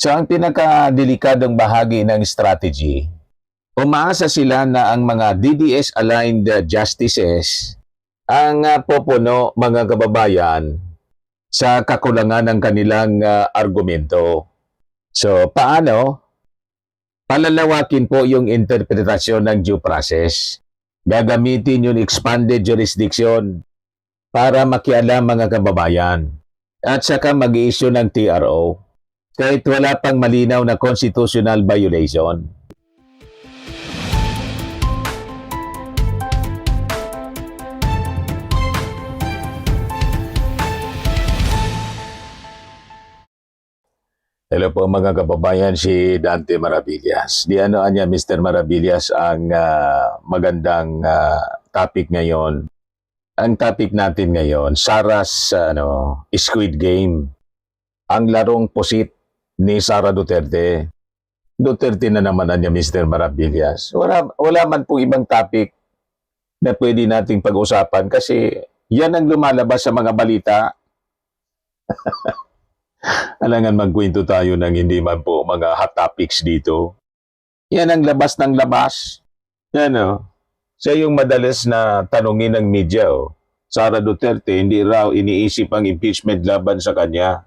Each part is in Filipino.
So ang pinakadelikadong bahagi ng strategy, umaasa sila na ang mga DDS-aligned justices ang popuno mga kababayan sa kakulangan ng kanilang argumento. So paano? Palalawakin po yung interpretasyon ng due process. Gagamitin yung expanded jurisdiction para makialam mga kababayan. At saka mag-i-issue ng TRO kahit wala pang malinaw na constitutional violation. Hello po mga kababayan, si Dante Maravillas. Di ano niya Mr. Maravillas ang magandang topic ngayon. Ang topic natin ngayon, Sara's Squid Game. Ang larong pusit ni Sara Duterte. Duterte na naman niya Mr. Maravillas. Wala man pong ibang topic na pwede nating pag-usapan kasi yan ang lumalabas sa mga balita. Alangan magkwento tayo ng hindi man po mga hot topics dito. Yan ang labas ng labas. Yan o. Siya yung madalas na tanungin ng media o. Sara Duterte, hindi raw iniisip ang impeachment laban sa kanya.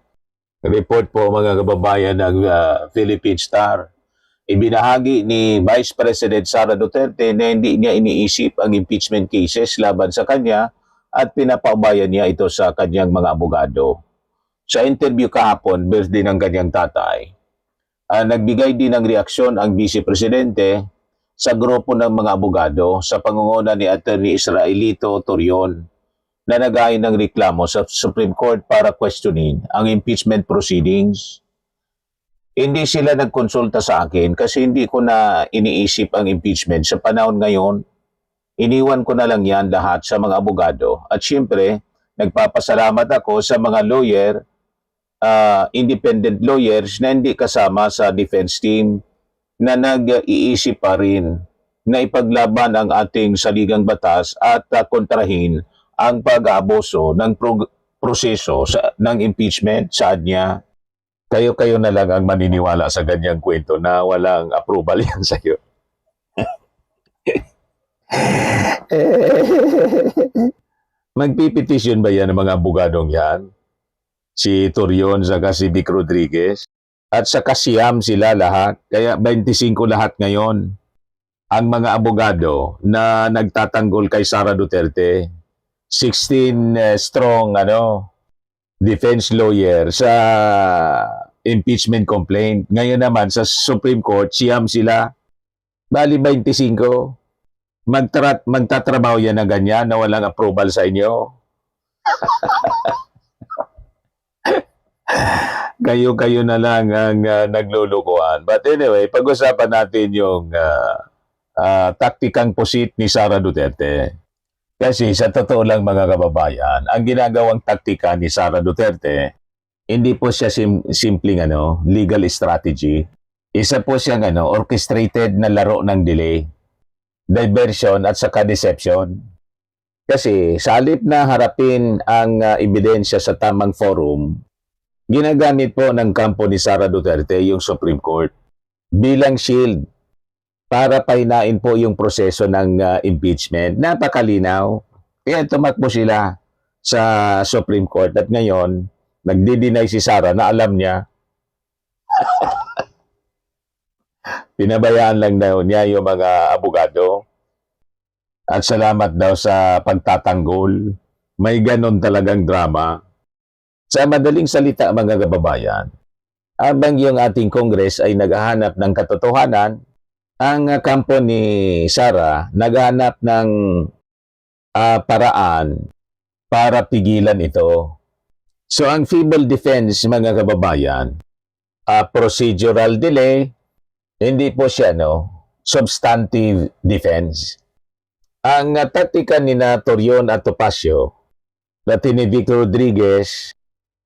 Report po mga kababayan ng Philippine Star. Ibinahagi ni Vice President Sara Duterte na hindi niya iniisip ang impeachment cases laban sa kanya at pinapaubayan niya ito sa kanyang mga abogado. Sa interview kahapon, birthday ng kanyang tatay, nagbigay din ng reaksyon ang Vice Presidente sa grupo ng mga abogado sa pangunguna ni Attorney Israelito Torion na naghain ng reklamo sa Supreme Court para questionin ang impeachment proceedings. Hindi sila nagkonsulta sa akin kasi hindi ko na iniisip ang impeachment sa panahon ngayon. Iniwan ko na lang yan lahat sa mga abogado at siyempre, nagpapasalamat ako sa mga lawyer, independent lawyers na hindi kasama sa defense team na nag-iisip pa rin na ipaglaban ang ating saligang batas at kontrahin ang pag-aabuso ng proseso ng impeachment sa niya. Kayo-kayo na lang ang maniniwala sa ganyang kwento na walang approval yan sa'yo. Magpipetisyon ba yan ng mga abogadong yan? Si Torion saka si Vic Rodriguez? At saka siyam sila lahat, kaya 25 lahat ngayon. Ang mga abogado na nagtatanggol kay Sara Duterte, 16 strong defense lawyer sa impeachment complaint. Ngayon naman sa Supreme Court, siyam sila. Bali 25. Magtatrabaho yan na ganyan na walang approval sa inyo. Kayo na lang ang naglulukuhan. But anyway, pag-usapan natin yung taktikang pusit ni Sara Duterte. Kasi sa totoo lang mga kababayan, ang ginagawang taktika ni Sara Duterte, hindi po siya simpleng legal strategy. Isa po siyang orchestrated na laro ng delay, diversion at saka deception. Kasi sa halip na harapin ang ebidensya sa tamang forum, ginagamit po ng kampo ni Sara Duterte yung Supreme Court bilang shield para pahinain po yung proseso ng impeachment. Napakalinaw. Kaya tumakbo sila sa Supreme Court at ngayon, nagdi-deny si Sara na alam niya. Pinabayaan lang daw niya yung mga abogado. At salamat daw sa pagtatanggol. May ganon talagang drama. Sa madaling salita mga kababayan, habang yung ating Congress ay naghahanap ng katotohanan, ang kampo ni Sara naghahanap ng paraan para pigilan ito. So ang feeble defense mga kababayan, procedural delay, hindi po siya substantive defense. Ang taktika ni Torion at Topacio, dati ni Vic Rodriguez,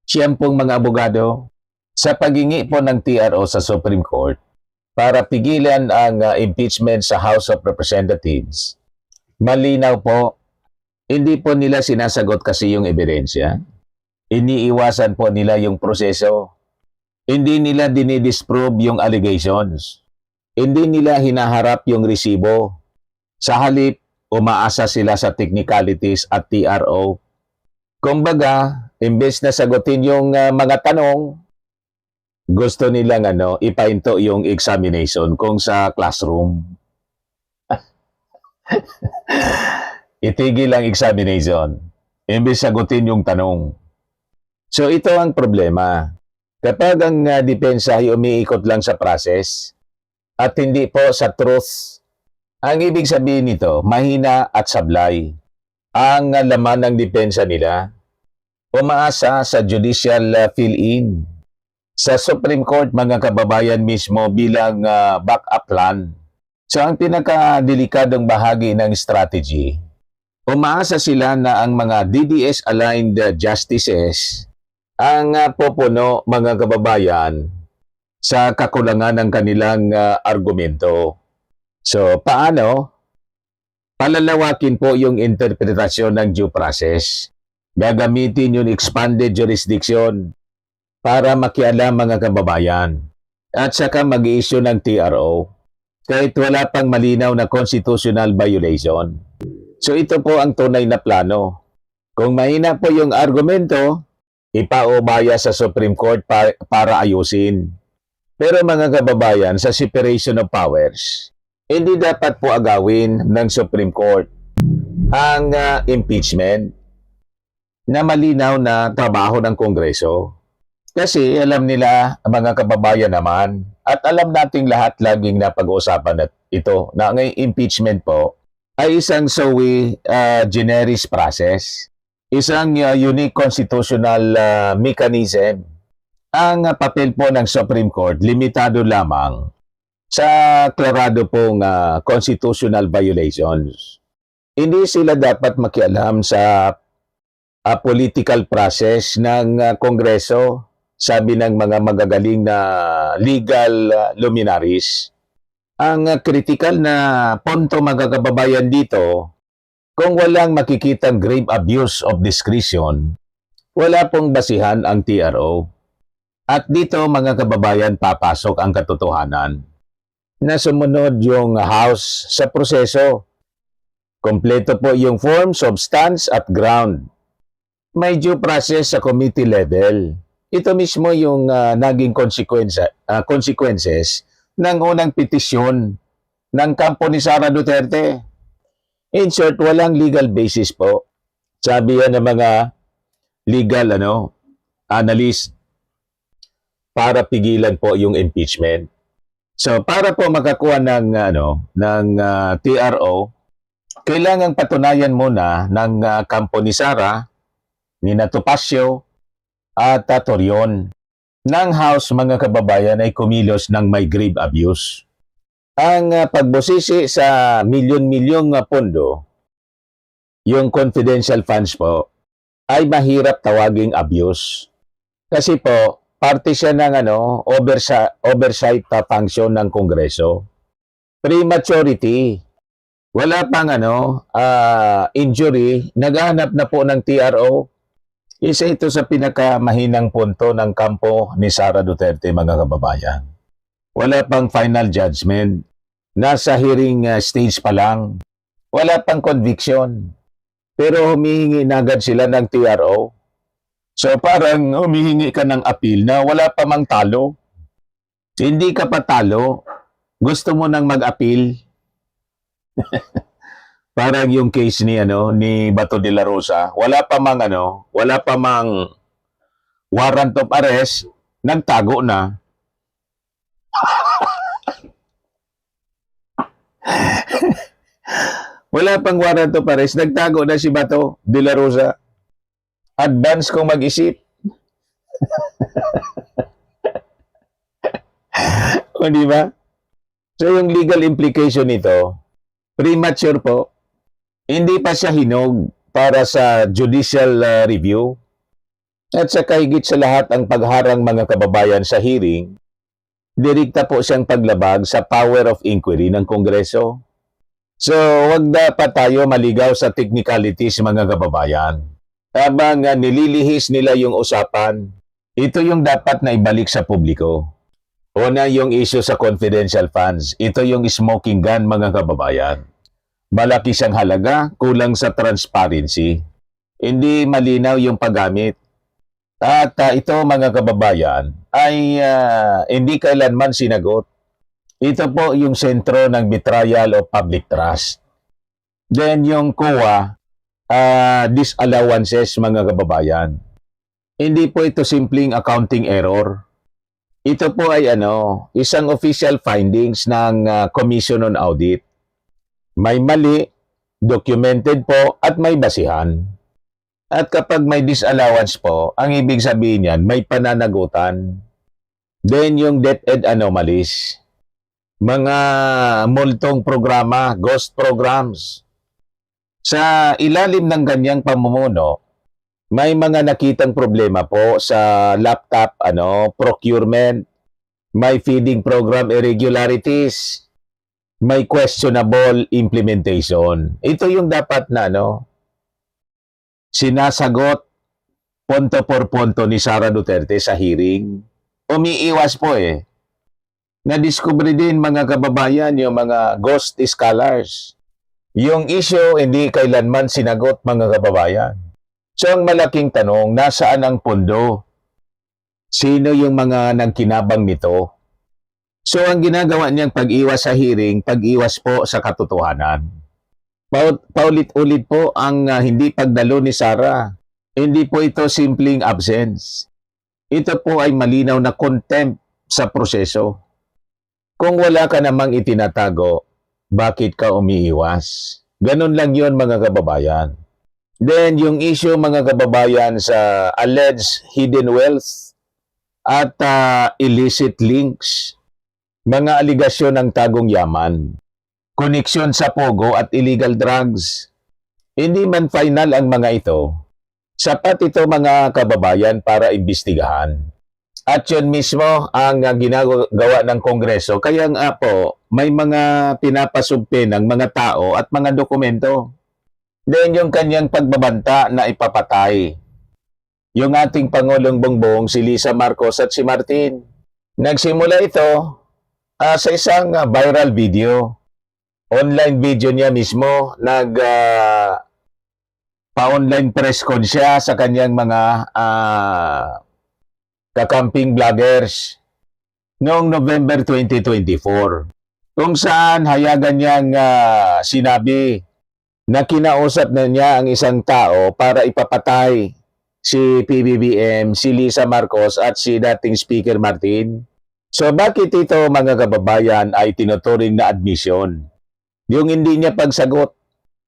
siyang pong mga abogado sa paghingi po ng TRO sa Supreme Court para pigilan ang impeachment sa House of Representatives. Malinaw po, hindi po nila sinasagot kasi yung ebidensya. Iniiwasan po nila yung proseso. Hindi nila dinidisprove yung allegations. Hindi nila hinaharap yung resibo. Sa halip, umaasa sila sa technicalities at TRO. Kumbaga, imbes na sagutin yung mga tanong, gusto nilang ipahinto yung examination kung sa classroom. Itigil ang examination, imbes sagutin yung tanong. So ito ang problema. Kapag ang depensa ay umiikot lang sa process at hindi po sa truth, ang ibig sabihin nito, mahina at sablay ang laman ng depensa nila. Umaasa sa judicial fill-in. Sa Supreme Court, mga kababayan mismo bilang backup plan. So ang pinakadelikadong bahagi ng strategy, umaasa sila na ang mga DDS-aligned justices ang pupuno, mga kababayan, sa kakulangan ng kanilang argumento. So, paano? Palalawakin po yung interpretasyon ng due process. Gagamitin yung expanded jurisdiction para makialam, mga kababayan. At saka mag-i-issue ng TRO kahit wala pang malinaw na constitutional violation. So, ito po ang tunay na plano. Kung mahina po yung argumento, ipaubaya sa Supreme Court para ayusin. Pero mga kababayan, sa separation of powers, hindi dapat po agawin ng Supreme Court ang impeachment na malinaw na trabaho ng Kongreso. Kasi alam nila, mga kababayan naman, at alam nating lahat laging napag-uusapan ito, na ang impeachment po ay isang sui generis process. Isang unique constitutional mechanism. Ang papel po ng Supreme Court, limitado lamang sa klarado pong constitutional violations. Hindi sila dapat makialam sa political process ng Kongreso, sabi ng mga magagaling na legal luminaries. Ang critical na punto, mga kababayan, dito, kung walang makikitang grave abuse of discretion, wala pong basihan ang TRO. At dito, mga kababayan, papasok ang katotohanan na sumunod yung House sa proseso. Kompleto po yung form, substance at ground. May due process sa committee level. Ito mismo yung naging consequences ng unang petisyon ng kampo ni Sara Duterte. In short, walang legal basis po. Sabi yan ng mga legal analyst para pigilan po yung impeachment. So para po makakuha ng TRO, kailangang patunayan muna ng kampo ni Sara, ni Topacio at Torion ng House, mga kababayan, ay kumilos ng may grave abuse. Ang pagbusisi sa milyon-milyong pondo, yung confidential funds po, ay mahirap tawaging abuse. Kasi po, parte siya ng oversight function ng Kongreso. Prematurity. Wala pang injury, naghahanap na po ng TRO. Isa ito sa pinakamahinang punto ng kampo ni Sara Duterte, mga kababayan. Wala pang final judgment. Nasa hearing stage pa lang. Wala pang conviction. Pero humihingi na agad sila ng TRO. So parang humihingi ka ng appeal na wala pa mang talo. Hindi ka pa talo. Gusto mo nang mag-appeal. Parang yung case ni Bato de la Rosa, wala pa mang warrant of arrest, nagtago na. Wala pang warrant of arrest, nagtago na si Bato de la Rosa. Advance kung mag-isip. O di ba? So yung legal implication nito, premature po. Hindi pa siya hinog para sa judicial review. At sa higit sa lahat, ang pagharang, mga kababayan, sa hearing, direkta po siyang paglabag sa power of inquiry ng Kongreso. So, wag dapat tayo maligaw sa technicalities, mga kababayan. Habang nililihis nila yung usapan, Ito yung dapat na ibalik sa publiko. Una yung issue sa confidential funds. Ito yung smoking gun, mga kababayan. Malaki siyang halaga, kulang sa transparency. Hindi malinaw yung paggamit. At ito, mga kababayan, ay hindi kailanman sinagot. Ito po yung sentro ng betrayal of public trust. Then yung COA, disallowances, mga kababayan. Hindi po ito simpleng accounting error. Ito po ay isang official findings ng Commission on Audit. May mali, documented po at may basihan. At kapag may disallowance po, ang ibig sabihin niyan, may pananagutan. Then yung DepEd anomalies, mga multong programa, ghost programs. Sa ilalim ng ganyang pamumuno, may mga nakitang problema po sa laptop procurement, may feeding program irregularities, may questionable implementation. Ito yung dapat na sinasagot punto por punto ni Sara Duterte sa hearing. Umiiwas po Na-discover din, mga kababayan, yung mga ghost scholars. Yung issue hindi kailanman sinagot, mga kababayan. So ang malaking tanong, nasaan ang pondo? Sino yung mga nagkinabang nito? So ang ginagawa niyang pag-iwas sa hearing, pag-iwas po sa katotohanan. Paulit-ulit po ang hindi pagdalo ni Sara. Hindi po ito simpleng absence. Ito po ay malinaw na contempt sa proseso. Kung wala ka namang itinatago, bakit ka umiiwas? Ganun lang yun, mga kababayan. Then yung issue, mga kababayan, sa alleged hidden wealth at illicit links, mga aligasyon ng tagong yaman, koneksyon sa pogo at illegal drugs. Hindi man final ang mga ito. Sapat ito, mga kababayan, para imbestigahan. At yun mismo ang ginagawa ng Kongreso. Kaya nga po, may mga pinapasubpe ng mga tao at mga dokumento. Then yung kanyang pagbabanta na ipapatay. Yung ating Pangulong Bongbong, si Lisa Marcos at si Martin. Nagsimula ito sa isang viral video. Online video niya mismo. Pa-online press con siya sa kanyang mga kakamping vloggers noong November 2024. Kung saan hayagan niyang sinabi na kinausap na niya ang isang tao para ipapatay si PBBM, si Lisa Marcos at si dating Speaker Martin. So bakit ito, mga kababayan, ay tinuturing na admission? Yung hindi niya pagsagot.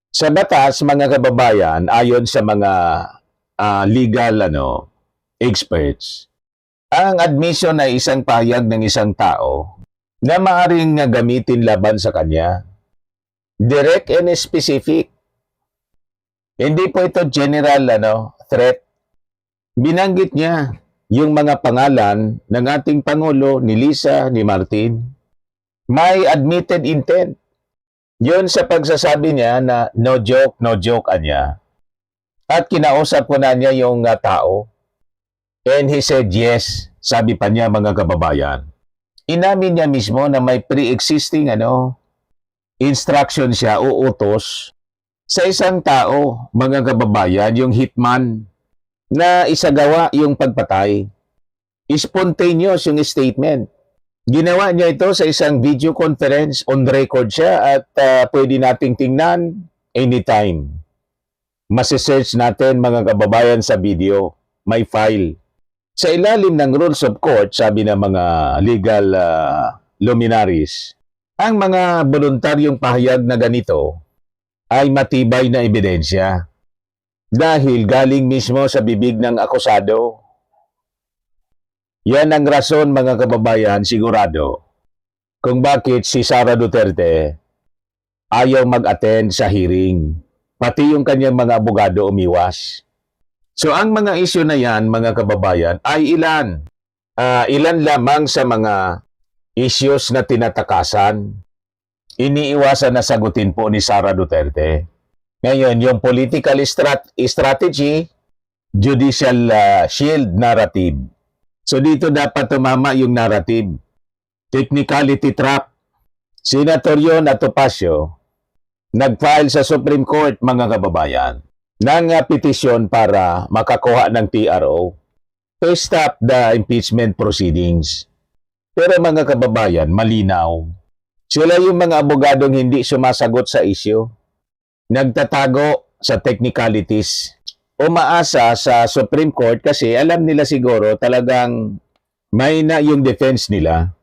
Sa batas, mga kababayan, ayon sa mga legal experts, ang admission ay isang pahayag ng isang tao na maaaring gamitin laban sa kanya. Direct and specific. Hindi po ito general threat. Binanggit niya yung mga pangalan ng ating Pangulo, ni Lisa, ni Martin. May admitted intent. Yun sa pagsasabi niya na no joke niya. At kinausap ko na niya yung tao. And he said yes, sabi pa niya, mga kababayan. Inamin niya mismo na may pre-existing instruction siya o utos sa isang tao, mga kababayan, yung hitman, na isagawa yung pagpatay. Spontaneous yung statement. Ginawa niya ito sa isang video conference, on record siya at pwede nating tingnan anytime. Masisearch natin, mga kababayan, sa video. May file. Sa ilalim ng rules of court, sabi ng mga legal luminaries, ang mga voluntaryong pahayag na ganito ay matibay na ebidensya dahil galing mismo sa bibig ng akusado. Yan ang rason, mga kababayan, sigurado, kung bakit si Sara Duterte ayaw mag-attend sa hearing. Pati yung kanyang mga abogado umiwas. So ang mga issue na yan, mga kababayan, ay ilan? Ilan lamang sa mga issues na tinatakasan, iniiwasan na sagutin po ni Sara Duterte. Ngayon, yung political strategy, judicial shield narrative. So dito dapat tumama yung narrative. Technicality trap. Senator Yon Topacio nag-file sa Supreme Court, mga kababayan, ng petisyon para makakuha ng TRO to stop the impeachment proceedings. Pero mga kababayan, malinaw. Sila yung mga abogadong hindi sumasagot sa issue. Nagtatago sa technicalities. Umaasa sa Supreme Court kasi alam nila siguro talagang may na yung defense nila.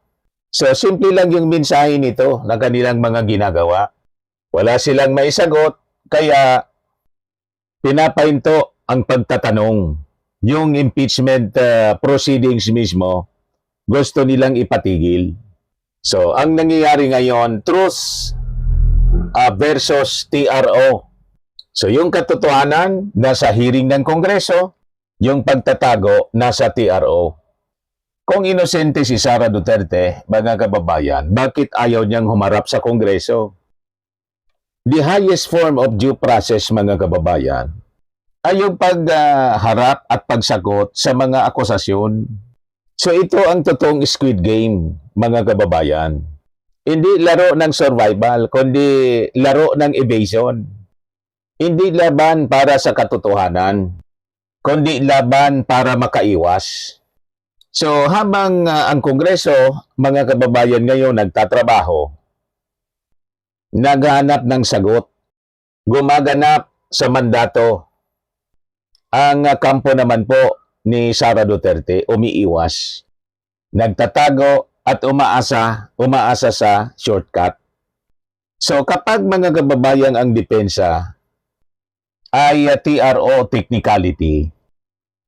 So, simple lang yung mensahe nito na kanilang mga ginagawa. Wala silang maisagot, kaya pinapahinto ang pagtatanong. Yung impeachment proceedings mismo, gusto nilang ipatigil. So, ang nangyayari ngayon, truth versus TRO. So, yung katotohanan, nasa hearing ng Kongreso, yung pagtatago, nasa TRO. Kung inosente si Sara Duterte, mga kababayan, bakit ayaw niyang humarap sa Kongreso? The highest form of due process, mga kababayan, ay yung pagharap at pagsagot sa mga akusasyon. So ito ang totoong Squid Game, mga kababayan. Hindi laro ng survival, kundi laro ng evasion. Hindi laban para sa katotohanan, kundi laban para makaiwas. So habang ang Kongreso, mga kababayan ngayon nagtatrabaho, naghahanap ng sagot, gumaganap sa mandato, ang kampo naman po ni Sara Duterte umiiwas, nagtatago at umaasa sa shortcut. So kapag mga kababayan ang depensa ay TRO technicality,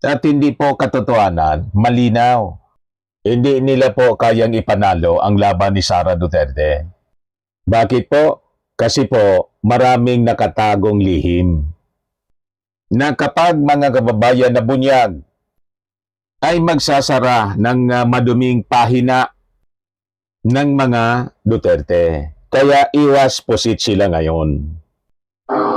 at hindi po katotohanan, malinaw. Hindi nila po kayang ipanalo ang laban ni Sara Duterte. Bakit po? Kasi po maraming nakatagong lihim. Na kapag mga kababayan na bunyag ay magsasara ng maduming pahina ng mga Duterte. Kaya iwas pusit sila ngayon.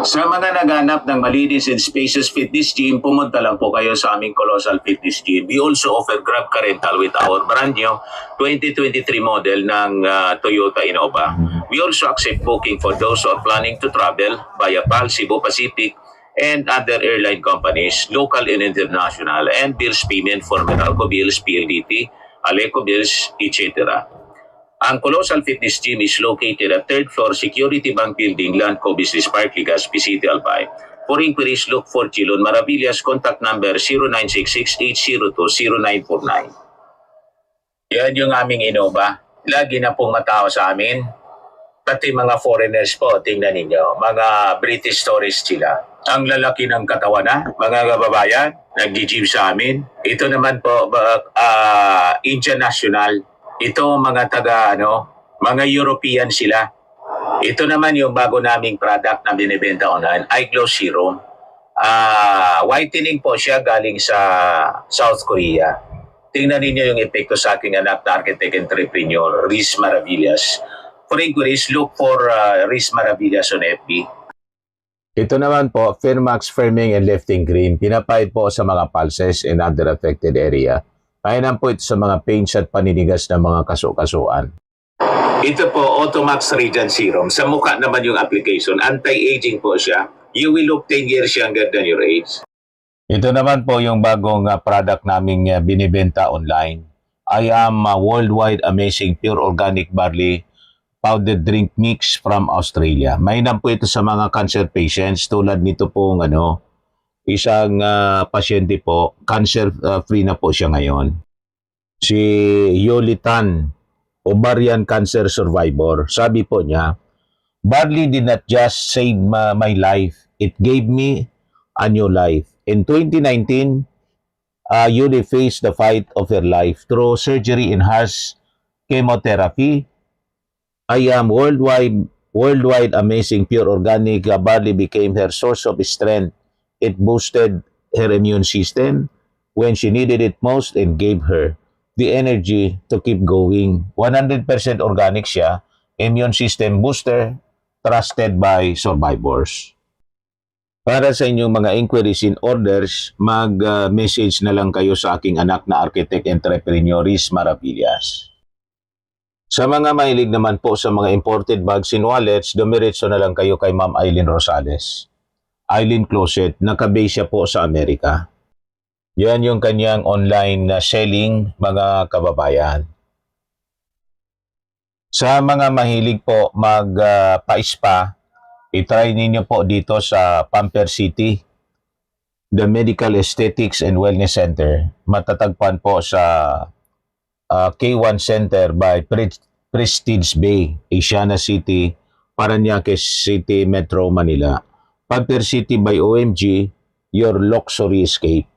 Sa mga naghanap ng malinis and spacious fitness gym, pumunta lang po kayo sa aming Colossal Fitness Gym. We also offer Grab Car Rental with our brand new 2023 model ng Toyota Innova. We also accept booking for those who are planning to travel via PAL, Cebu Pacific, and other airline companies, local and international, and bills payment for Meralco Bills, PLDT, Aleco Bills, etc. Ang Colossal Fitness Gym is located at 3rd floor Security Bank Building, Landco Business Park, Legazpi City, Albay. For inquiries, look for Chilon Maravillas. Contact number 0966-802-0949. Yan yung aming Innova. Lagi na pong matao sa amin. Pati mga foreigners po, tingnan ninyo. Mga British tourists sila. Ang lalaki ng katawan na, mga kababayan, nag-gym sa amin. Ito naman po, Indian National. Ito mga mga European sila. Ito naman yung bago naming product na binibenta online, iGlow Serum. Whitening po siya galing sa South Korea. Tingnan ninyo yung epekto sa aking anak na architect entrepreneur, Riz Maravillas. For inquiries, look for Riz Maravillas on FB. Ito naman po, Firmax Firming and Lifting Cream. Pinapahid po sa mga pulses and other affected area. Kainan po ito sa mga pains at paninigas ng mga kaso-kasuan. Ito po, Automax Radiant Serum. Sa mukha naman yung application. Anti-aging po siya. You will look 10 years younger than your age. Ito naman po yung bagong product naming binibenta online. I am Worldwide Amazing Pure Organic Barley Powdered Drink Mix from Australia. Mainam po ito sa mga cancer patients tulad nito pong isang pasyente po, cancer-free na po siya ngayon. Si Yolitan, ovarian cancer survivor, sabi po niya, barley did not just save my life, it gave me a new life. In 2019, Yoli faced the fight of her life through surgery and harsh chemotherapy. I am worldwide amazing pure organic barley became her source of strength. It boosted her immune system when she needed it most and gave her the energy to keep going. 100% organic siya, immune system booster, trusted by survivors. Para sa inyong mga inquiries and orders, mag-message na lang kayo sa aking anak na architect entrepreneur Riz Maravillas. Sa mga mahilig naman po sa mga imported bags and wallets, dumiretso na lang kayo kay Ma'am Eileen Rosales. Eileen Closet, nakabase siya po sa Amerika. Yan yung kanyang online na selling, mga kababayan. Sa mga mahilig po magpa-spa, i-try ninyo po dito sa Pamper City, the Medical Aesthetics and Wellness Center. Matatagpuan po sa K1 Center by Prestige Bay, Asiana City, Parañaque City, Metro Manila. Pamper City by OMG, your luxury escape.